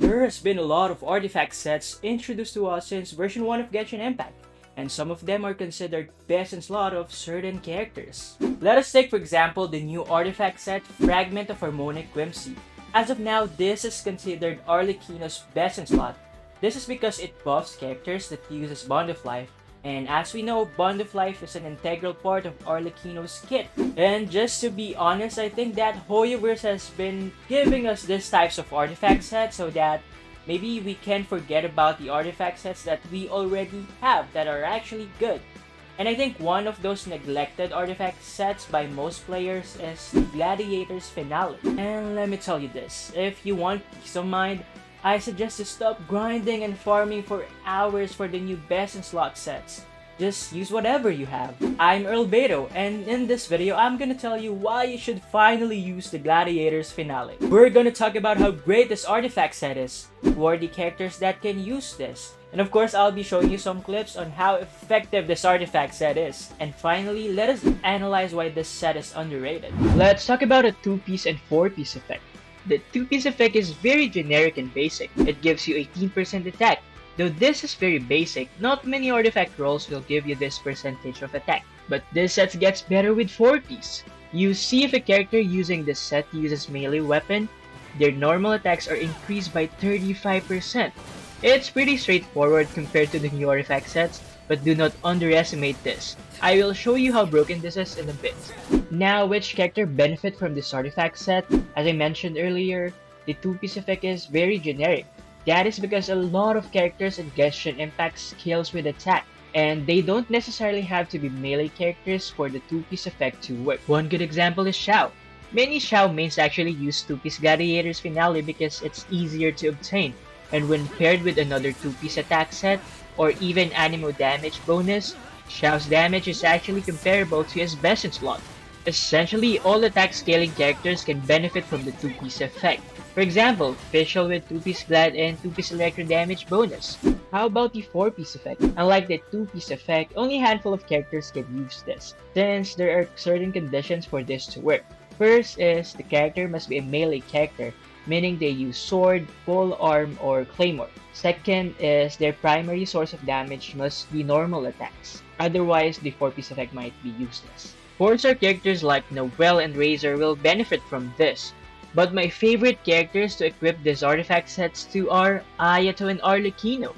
There has been a lot of artifact sets introduced to us since version 1 of Genshin Impact, and some of them are considered best in slot of certain characters. Let us take for example the new artifact set Fragment of Harmonic Whimsy. As of now, this is considered Arlecchino's best in slot. This is because it buffs characters that uses Bond of Life, and as we know, Bond of Life is an integral part of Arlecchino's kit. And just to be honest, I think that Hoyoverse has been giving us these types of artifact sets so that maybe we can forget about the artifact sets that we already have that are actually good. And I think one of those neglected artifact sets by most players is the Gladiator's Finale. And let me tell you this, if you want peace of mind, I suggest to stop grinding and farming for hours for the new best in slot sets. Just use whatever you have. I'm Earlbedo, and in this video, I'm gonna tell you why you should finally use the Gladiator's Finale. We're gonna talk about how great this artifact set is, who are the characters that can use this, and of course, I'll be showing you some clips on how effective this artifact set is. And finally, let us analyze why this set is underrated. Let's talk about a 2-piece and 4-piece effect. The 2-piece effect is very generic and basic. It gives you 18% attack. Though this is very basic, not many artifact rolls will give you this percentage of attack. But this set gets better with 4-piece. You see if a character using this set uses melee weapon, their normal attacks are increased by 35%. It's pretty straightforward compared to the new artifact sets, but do not underestimate this. I will show you how broken this is in a bit. Now, which character benefit from this artifact set? As I mentioned earlier, the 2-piece effect is very generic. That is because a lot of characters in Genshin Impact scales with attack, and they don't necessarily have to be melee characters for the 2-piece effect to work. One good example is Xiao. Many Xiao mains actually use 2-piece Gladiator's Finale because it's easier to obtain, and when paired with another 2-piece attack set, or even animo damage bonus, Xiao's damage is actually comparable to his best in slot. Essentially, all attack scaling characters can benefit from the 2-piece effect. For example, Fischl with 2-piece Glad and 2-piece Electro damage bonus. How about the 4-piece effect? Unlike the 2-piece effect, only a handful of characters can use this, since there are certain conditions for this to work. First is the character must be a melee character, meaning they use sword, pole arm, or claymore. Second is their primary source of damage must be normal attacks, otherwise the 4-piece effect might be useless. 4-star characters like Noelle and Razor will benefit from this, but my favorite characters to equip these artifact sets to are Ayato and Arlecchino.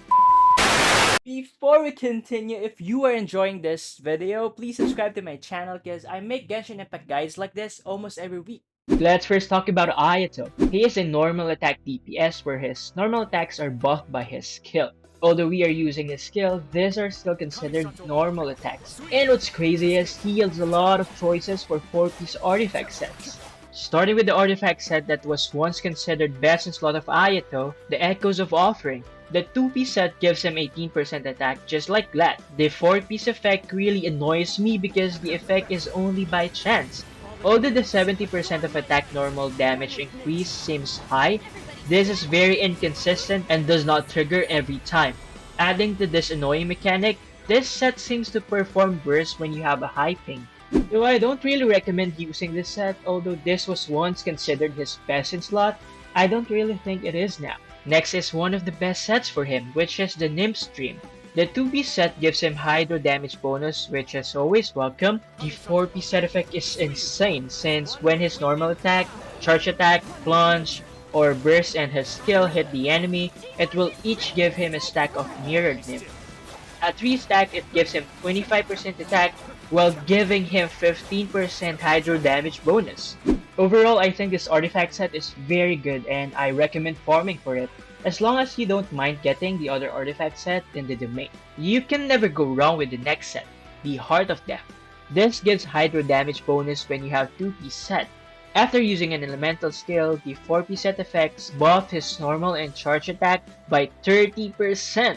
Before we continue, if you are enjoying this video, please subscribe to my channel because I make Genshin Impact guides like this almost every week. Let's first talk about Ayato. He is a normal attack DPS where his normal attacks are buffed by his skill. Although we are using his skill, these are still considered normal attacks. And what's crazy is he yields a lot of choices for 4-piece artifact sets. Starting with the artifact set that was once considered best in slot of Ayato, the Echoes of Offering. The 2-piece set gives him 18% attack just like Glad. The 4-piece effect really annoys me because the effect is only by chance. Although the 70% of attack normal damage increase seems high, this is very inconsistent and does not trigger every time. Adding to this annoying mechanic, this set seems to perform worse when you have a high ping. Though I don't really recommend using this set, although this was once considered his best in slot, I don't really think it is now. Next is one of the best sets for him, which is the Nymph Stream. The 2-piece set gives him Hydro damage bonus, which is always welcome. The 4-piece set effect is insane, since when his normal attack, charge attack, plunge, or burst and his skill hit the enemy, it will each give him a stack of Mirrored Nymph. At 3 stack, it gives him 25% attack, while giving him 15% Hydro damage bonus. Overall, I think this artifact set is very good and I recommend farming for it, as long as you don't mind getting the other artifact set in the domain. You can never go wrong with the next set, the Heart of Death. This gives Hydro damage bonus when you have 2-piece set. After using an elemental skill, the 4-piece set effects buff his normal and charge attack by 30%.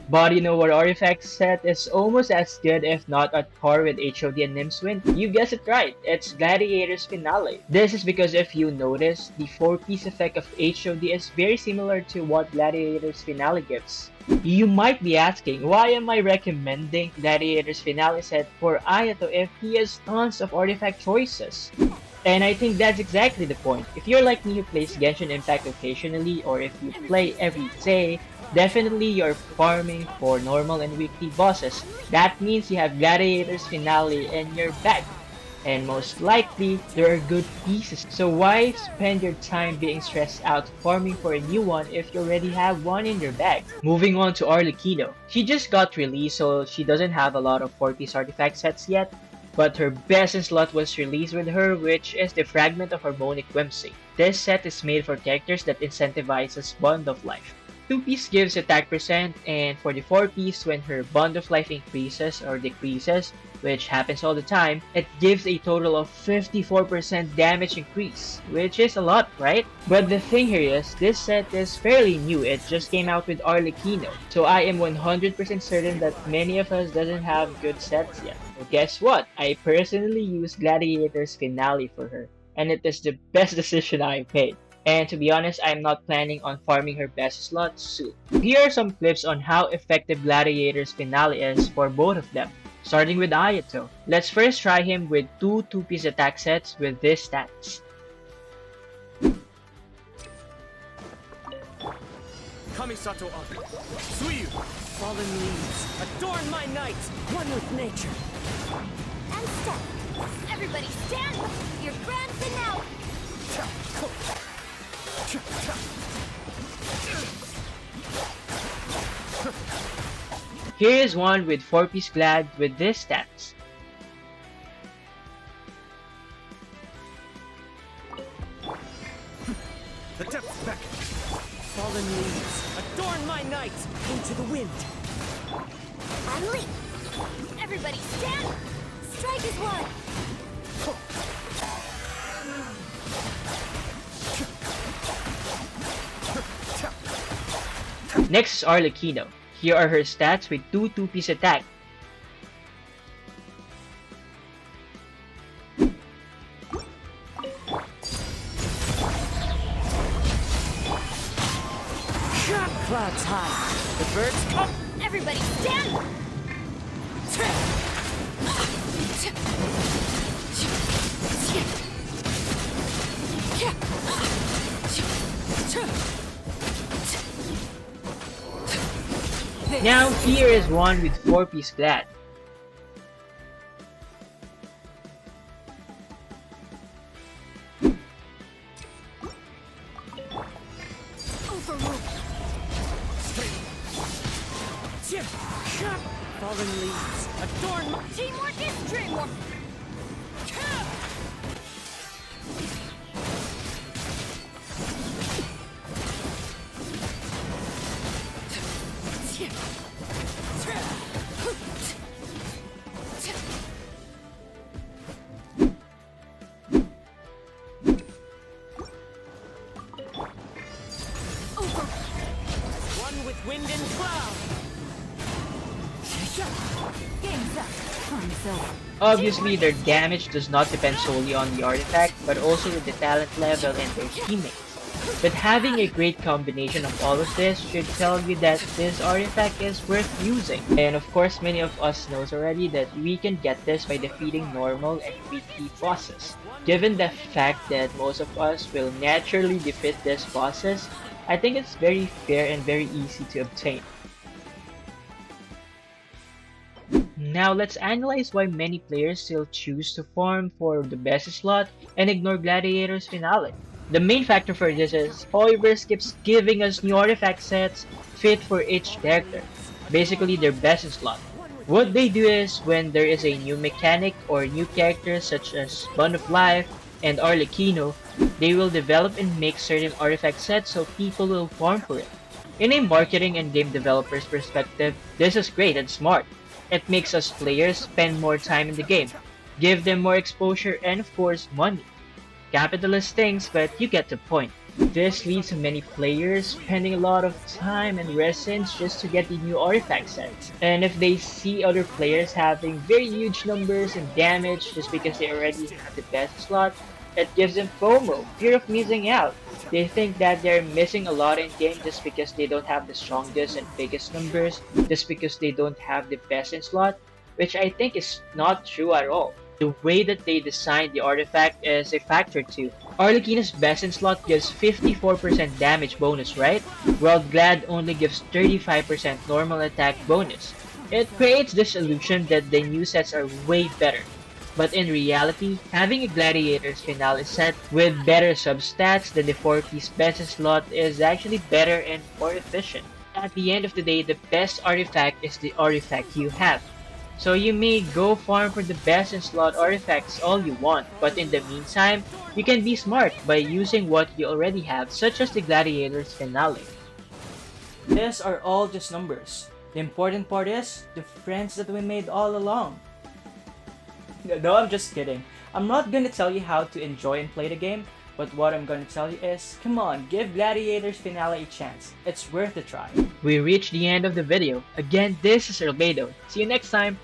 But you know what artifact set is almost as good if not at par with HOD and Nimswind? You guessed it right, it's Gladiator's Finale. This is because if you notice, the 4-piece effect of HOD is very similar to what Gladiator's Finale gives. You might be asking, why am I recommending Gladiator's Finale set for Ayato if he has tons of artifact choices? And I think that's exactly the point. If you're like me who plays Genshin Impact occasionally, or if you play every day, definitely you're farming for normal and weekly bosses. That means you have Gladiator's Finale in your bag. And most likely, there are good pieces. So why spend your time being stressed out farming for a new one if you already have one in your bag? Moving on to Arlecchino. She just got released, so she doesn't have a lot of 4-piece artifact sets yet, but her best in slot was released with her, which is the Fragment of Harmonic Whimsy. This set is made for characters that incentivizes Bond of Life. 2-piece gives attack percent, and for the 4-piece, when her Bond of Life increases or decreases, which happens all the time, it gives a total of 54% damage increase, which is a lot, right? But the thing here is, this set is fairly new, it just came out with Arlecchino, so I am 100% certain that many of us doesn't have good sets yet. Well, guess what? I personally used Gladiator's Finale for her, and it is the best decision I've made. And to be honest, I'm not planning on farming her best slot soon. Here are some clips on how effective Gladiator's Finale is for both of them. Starting with Ayato. Let's first try him with two 2-piece attack sets with this stats. Kamisato Abi, Suyu, fallen leaves, adorn my night, one with nature. And step. Everybody stand. Your grand finale. Here is one with 4-piece Glad with this stats. The depths beckon. Fallen leaves, adorn my night, into the wind. Unleash. Everybody stand. Strike as one. Next is Arlecchino. Here are her stats with two 2-piece attack. Clouds high, the birds come. Everybody stand. Now here is one with 4-piece Glad. Fallen leaves, adorn my... Teamwork is dreamwork. One with wind and cloud. Game's up. Time's over. Obviously, their damage does not depend solely on the artifact, but also with the talent level and their teammates. But having a great combination of all of this should tell you that this artifact is worth using. And of course, many of us knows already that we can get this by defeating normal and weekly bosses. Given the fact that most of us will naturally defeat these bosses, I think it's very fair and very easy to obtain. Now let's analyze why many players still choose to farm for the best slot and ignore Gladiator's Finale. The main factor for this is Hoiverse keeps giving us new artifact sets fit for each character, basically their best slot. What they do is when there is a new mechanic or new character such as Bond of Life and Arlecchino, they will develop and make certain artifact sets so people will farm for it. In a marketing and game developer's perspective, this is great and smart. It makes us players spend more time in the game, give them more exposure and of course money. Capitalist things, but you get the point. This leads to many players spending a lot of time and resins just to get the new artifact sets. And if they see other players having very huge numbers and damage just because they already have the best slot, it gives them FOMO, fear of missing out. They think that they're missing a lot in game just because they don't have the strongest and biggest numbers, just because they don't have the best in slot, which I think is not true at all. The way that they designed the artifact is a factor too. Arlecchino's best in slot gives 54% damage bonus, right? While Glad only gives 35% normal attack bonus. It creates this illusion that the new sets are way better. But in reality, having a Gladiator's Finale set with better substats than the 4-piece best in slot is actually better and more efficient. At the end of the day, the best artifact is the artifact you have. So you may go farm for the best in slot artifacts all you want, but in the meantime, you can be smart by using what you already have, such as the Gladiator's Finale. These are all just numbers. The important part is the friends that we made all along. No, I'm just kidding. I'm not gonna tell you how to enjoy and play the game, but what I'm gonna tell you is, come on, give Gladiator's Finale a chance. It's worth a try. We reached the end of the video. Again, this is Earlbedo. See you next time!